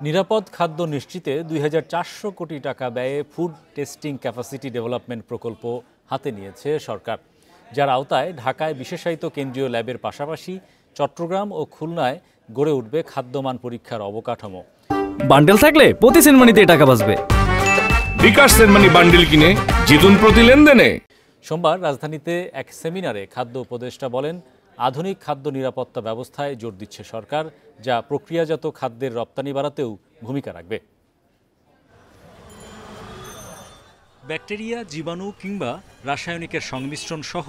নিরাপদ খাদ্য নিশ্চিতে ২৪০০ কোটি টাকা ব্যয়ে ফুড টেস্টিং ক্যাপাসিটি ডেভেলপমেন্ট প্রকল্প হাতে নিয়েছে সরকার, যার আওতায় ঢাকায় বিশেষায়িত কেন্দ্রীয় ল্যাবের পাশাপাশি চট্টগ্রাম ও খুলনায় গড়ে উঠবে খাদ্যমান পরীক্ষার অবকাঠামো। বান্ডেল থাকলে প্রতি সেনমানিতে টাকা বাঁচবে। বিকাশ সেনমানি বান্ডেল কিনে জিতুন প্রতি লেনদেনে। সোমবার রাজধানীতে এক সেমিনারে খাদ্য উপদেষ্টা বলেন, আধুনিক খাদ্য নিরাপত্তা ব্যবস্থায় জোর দিচ্ছে সরকার, যা প্রক্রিয়াজাত খাদ্যের রপ্তানি বাড়াতেও ভূমিকা রাখবে। ব্যাকটেরিয়া, জীবাণু কিংবা রাসায়নিকের সংমিশ্রণ সহ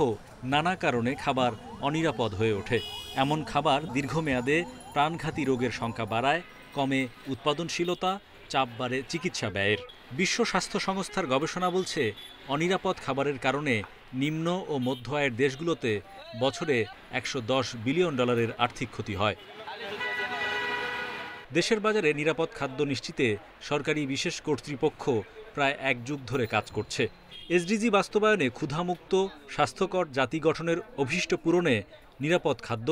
নানা কারণে খাবার অনিরাপদ হয়ে ওঠে। এমন খাবার দীর্ঘমেয়াদে প্রাণঘাতী রোগের সংখ্যা বাড়ায়, কমে উৎপাদনশীলতা, চাপ বাড়ে চিকিৎসা ব্যয়ের। বিশ্ব স্বাস্থ্য সংস্থার গবেষণা বলছে, অনিরাপদ খাবারের কারণে নিম্ন ও মধ্য আয়ের দেশগুলোতে বছরে $110 বিলিয়ন আর্থিক ক্ষতি হয়। দেশের বাজারে নিরাপদ খাদ্য নিশ্চিতে সরকারি বিশেষ কর্তৃপক্ষ প্রায় 1 যুগ ধরে কাজ করছে। এসডিজি বাস্তবায়নে ক্ষুধামুক্ত স্বাস্থ্যকর জাতি গঠনের অভীষ্ট পূরণে নিরাপদ খাদ্য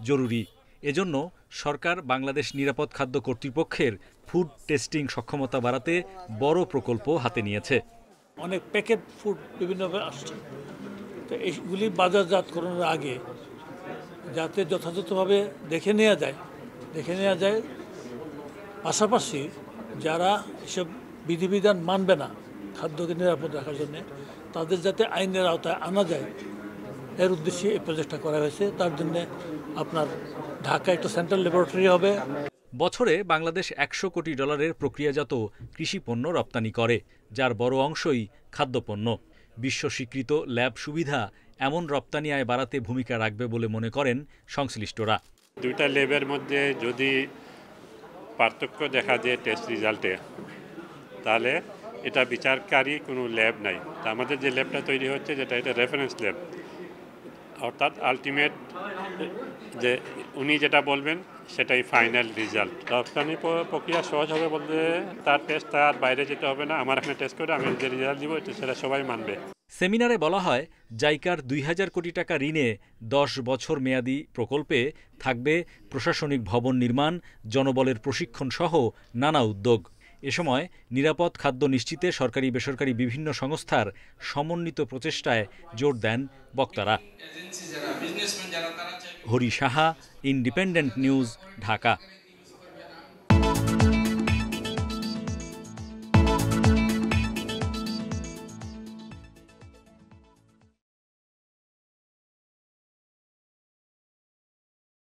জরুরি। এজন্য সরকার বাংলাদেশ নিরাপদ খাদ্য কর্তৃপক্ষের ফুড টেস্টিং সক্ষমতা বাড়াতে বড় প্রকল্প হাতে নিয়েছে। অনেক প্যাকেট ফুড বিভিন্নভাবে আসছে, তো এইগুলি বাজারজাতকরণের আগে যাতে যথাযথভাবে দেখে নেওয়া যায়, পাশাপাশি যারা এসব বিধিবিধান মানবে না খাদ্যকে নিরাপদ রাখার জন্য, তাদের যাতে আইনের আওতায় আনা যায়, এর উদ্দেশ্যে এই প্রজেক্টটা করা হয়েছে। তার জন্য আপনার ঢাকায় একটা সেন্ট্রাল ল্যাবরেটরি হবে। বছরে বাংলাদেশ $100 কোটি প্রক্রিয়াজাত কৃষি পণ্য রপ্তানি করে, যার বড় অংশই খাদ্যপণ্য। বিশ্ব স্বীকৃত ল্যাব সুবিধা এমন রপ্তানি আয় বাড়াতে ভূমিকা রাখবে বলে মনে করেন সংশ্লিষ্টরা। দুইটা ল্যাবের মধ্যে যদি পার্থক্য দেখা যায় টেস্ট রেজাল্টে, তাহলে এটা বিচারকারী কোনো ল্যাব নাই। তা আমাদের যে ল্যাবটা তৈরি হচ্ছে, যেটা এটা রেফারেন্স ল্যাব, অর্থাৎ আলটিমেট যে উনি যেটা বলবেন সেটাই ফাইনাল রেজাল্ট। রপ্তানি প্রক্রিয়া সহজ হবে বলতে তার টেস্ট তার বাইরে যেতে হবে না, আমার এখানে টেস্ট করে আমি যে রেজাল্ট দিব সেটা সবাই মানবে। সেমিনারে বলা হয়, জাইকার 2000 কোটি টাকা ঋণে 10 বছর মেয়াদী প্রকল্পে থাকবে প্রশাসনিক ভবন নির্মাণ, জনবলের প্রশিক্ষণ সহ নানা উদ্যোগ। এ সময় নিরাপদ খাদ্য নিশ্চিতে সরকারি বেসরকারি বিভিন্ন সংস্থার সমন্বিত প্রচেষ্টায় জোর দেন বক্তারা। Hari Saha, independent news, Dhaka.